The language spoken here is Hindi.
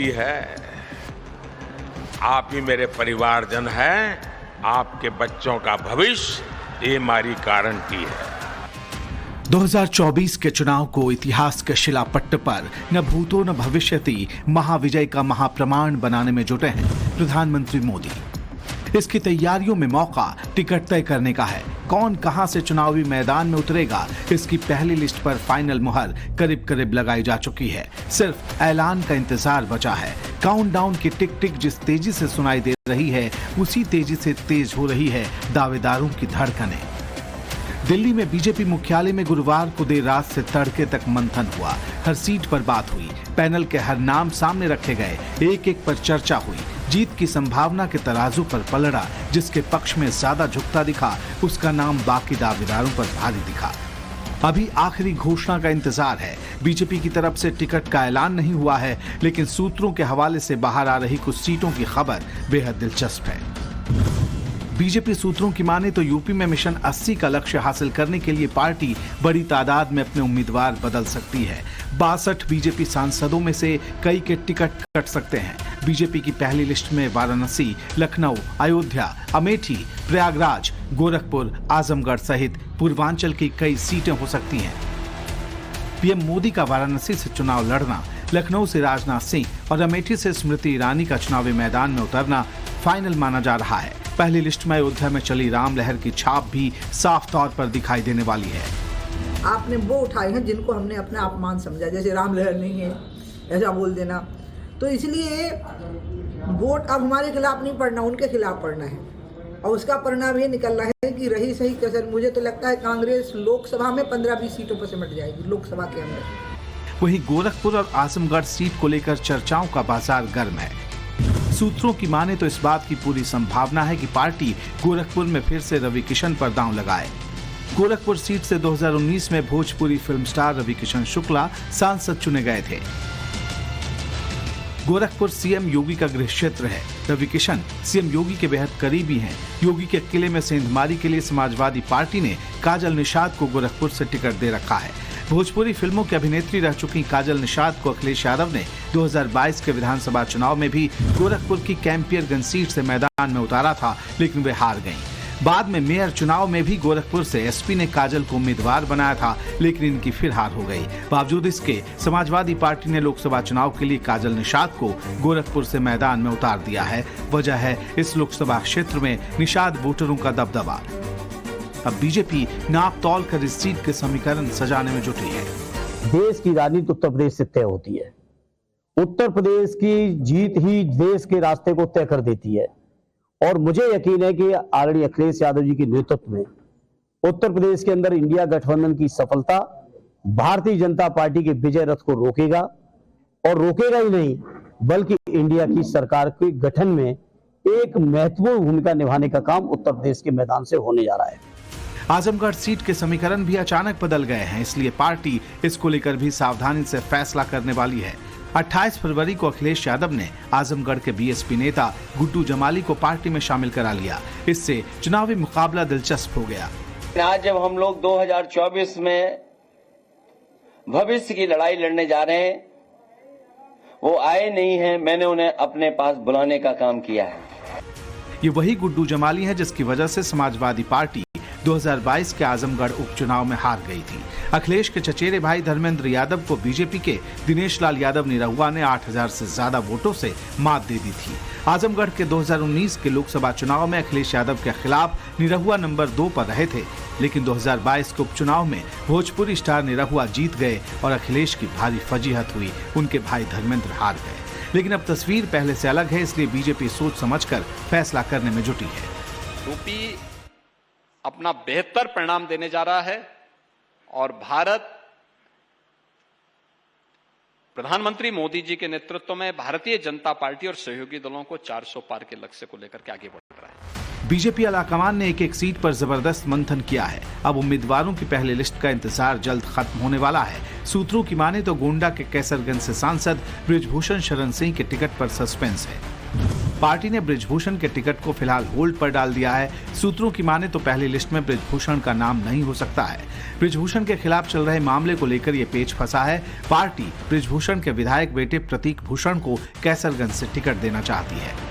मोदी है, आप ही मेरे परिवारजन हैं, आपके बच्चों का भविष्य ये हमारी गारंटी है। 2024 के चुनाव को इतिहास के शिलापट्ट पर न भूतो न भविष्यति महाविजय का महाप्रमाण बनाने में जुटे हैं प्रधानमंत्री मोदी। इसकी तैयारियों में मौका टिकट तय करने का है। कौन कहां से चुनावी मैदान में उतरेगा, इसकी पहली लिस्ट पर फाइनल मुहर करीब करीब लगाई जा चुकी है। सिर्फ ऐलान का इंतजार बचा है। काउंटडाउन की टिक टिक जिस तेजी से सुनाई दे रही है, उसी तेजी से तेज हो रही है दावेदारों की धड़कनें। दिल्ली में बीजेपी मुख्यालय में गुरुवार को देर रात से तड़के तक मंथन हुआ। हर सीट पर बात हुई, पैनल के हर नाम सामने रखे गए, एक एक पर चर्चा हुई। जीत की संभावना के तराजू पर पलड़ा जिसके पक्ष में ज्यादा झुकता दिखा, उसका नाम बाकी दावेदारों पर भारी दिखा। अभी आखिरी घोषणा का इंतजार है। बीजेपी की तरफ से टिकट का ऐलान नहीं हुआ है, लेकिन सूत्रों के हवाले से बाहर आ रही कुछ सीटों की खबर बेहद दिलचस्प है। बीजेपी सूत्रों की माने तो यूपी में मिशन 80 का लक्ष्य हासिल करने के लिए पार्टी बड़ी तादाद में अपने उम्मीदवार बदल सकती है। 62 बीजेपी सांसदों में से कई के टिकट कट सकते हैं। बीजेपी की पहली लिस्ट में वाराणसी, लखनऊ, अयोध्या, अमेठी, प्रयागराज, गोरखपुर, आजमगढ़ सहित पूर्वांचल की कई सीटें हो सकती हैं। पीएम मोदी का वाराणसी से चुनाव लड़ना, लखनऊ से राजनाथ सिंह और अमेठी से स्मृति ईरानी का चुनावी मैदान में उतरना फाइनल माना जा रहा है। पहली लिस्ट में अयोध्या में चली राम लहर की छाप भी साफ तौर पर दिखाई देने वाली है। आपने वो उठाए हैं जिनको हमने अपना अपमान समझा, जैसे राम लहर नहीं है ऐसा बोल देना, तो इसलिए वोट अब हमारे खिलाफ नहीं पड़ना, उनके खिलाफ पड़ना है। और उसका परिणाम ये निकल रहा है कि रही सही कसर, मुझे तो लगता है कांग्रेस लोकसभा में 15-20 सीटों पर सिमट जाएगी लोकसभा के अंदर। वहीं गोरखपुर और आजमगढ़ सीट को लेकर चर्चाओं का बाजार गर्म है। सूत्रों की माने तो इस बात की पूरी संभावना है कि पार्टी गोरखपुर में फिर से रवि किशन पर दांव लगाए। गोरखपुर सीट से 2019 में भोजपुरी फिल्म स्टार रवि किशन शुक्ला सांसद चुने गए थे। गोरखपुर सीएम योगी का गृह क्षेत्र है। रवि किशन सीएम योगी के बेहद करीबी हैं। योगी के किले में सेंधमारी के लिए समाजवादी पार्टी ने काजल निषाद को गोरखपुर से टिकट दे रखा है। भोजपुरी फिल्मों की अभिनेत्री रह चुकी काजल निषाद को अखिलेश यादव ने 2022 के विधानसभा चुनाव में भी गोरखपुर की कैंपियरगंज सीट से मैदान में उतारा था, लेकिन वे हार गईं। बाद में मेयर चुनाव में भी गोरखपुर से एसपी ने काजल को उम्मीदवार बनाया था, लेकिन इनकी फिर हार हो गई। बावजूद इसके समाजवादी पार्टी ने लोकसभा चुनाव के लिए काजल निषाद को गोरखपुर से मैदान में उतार दिया है। वजह है इस लोकसभा क्षेत्र में निषाद वोटरों का दबदबा। अब बीजेपी नाप तौल कर इस सीट के समीकरण सजाने में जुटी है। देश की राजनीति उत्तर प्रदेश से तय होती है। उत्तर प्रदेश की जीत ही देश के रास्ते को तय कर देती है और मुझे यकीन है कि आदरणीय अखिलेश यादव जी के नेतृत्व में उत्तर प्रदेश के अंदर इंडिया गठबंधन की सफलता भारतीय जनता पार्टी के विजय रथ को रोकेगा और रोकेगा ही नहीं, बल्कि इंडिया की सरकार के गठन में एक महत्वपूर्ण भूमिका निभाने का काम उत्तर प्रदेश के मैदान से होने जा रहा है। आजमगढ़ सीट के समीकरण भी अचानक बदल गए हैं, इसलिए पार्टी इसको लेकर भी सावधानी से फैसला करने वाली है। 28 फरवरी को अखिलेश यादव ने आजमगढ़ के बीएसपी नेता गुड्डू जमाली को पार्टी में शामिल करा लिया। इससे चुनावी मुकाबला दिलचस्प हो गया। आज जब हम लोग 2024 में भविष्य की लड़ाई लड़ने जा रहे हैं, वो आए नहीं हैं, मैंने उन्हें अपने पास बुलाने का काम किया है। ये वही गुड्डू जमाली है जिसकी वजह से समाजवादी पार्टी 2022 के आजमगढ़ उपचुनाव में हार गई थी। अखिलेश के चचेरे भाई धर्मेंद्र यादव को बीजेपी के दिनेश लाल यादव निरहुआ ने 8000 से ज्यादा वोटों से मात दे दी थी। आजमगढ़ के 2019 के लोकसभा चुनाव में अखिलेश यादव के खिलाफ निरहुआ नंबर 2 पर रहे थे, लेकिन 2022 के उपचुनाव में भोजपुरी स्टार निरहुआ जीत गए और अखिलेश की भारी फजीहत हुई। उनके भाई धर्मेंद्र हार गए। लेकिन अब तस्वीर पहले से अलग है, इसलिए बीजेपी सोच समझकर फैसला करने में जुटी है। यूपी अपना बेहतर परिणाम देने जा रहा है और भारत प्रधानमंत्री मोदी जी के नेतृत्व में भारतीय जनता पार्टी और सहयोगी दलों को 400 पार के लक्ष्य को लेकर के आगे बढ़ रहा है। बीजेपी आलाकमान ने एक एक सीट पर जबरदस्त मंथन किया है। अब उम्मीदवारों की पहली लिस्ट का इंतजार जल्द खत्म होने वाला है। सूत्रों की माने तो गोंडा के कैसरगंज से सांसद बृजभूषण शरण सिंह के टिकट पर सस्पेंस है। पार्टी ने बृजभूषण के टिकट को फिलहाल होल्ड पर डाल दिया है। सूत्रों की माने तो पहली लिस्ट में बृजभूषण का नाम नहीं हो सकता है। बृजभूषण के खिलाफ चल रहे मामले को लेकर ये पेच फंसा है। पार्टी बृजभूषण के विधायक बेटे प्रतीक भूषण को कैसरगंज से टिकट देना चाहती है।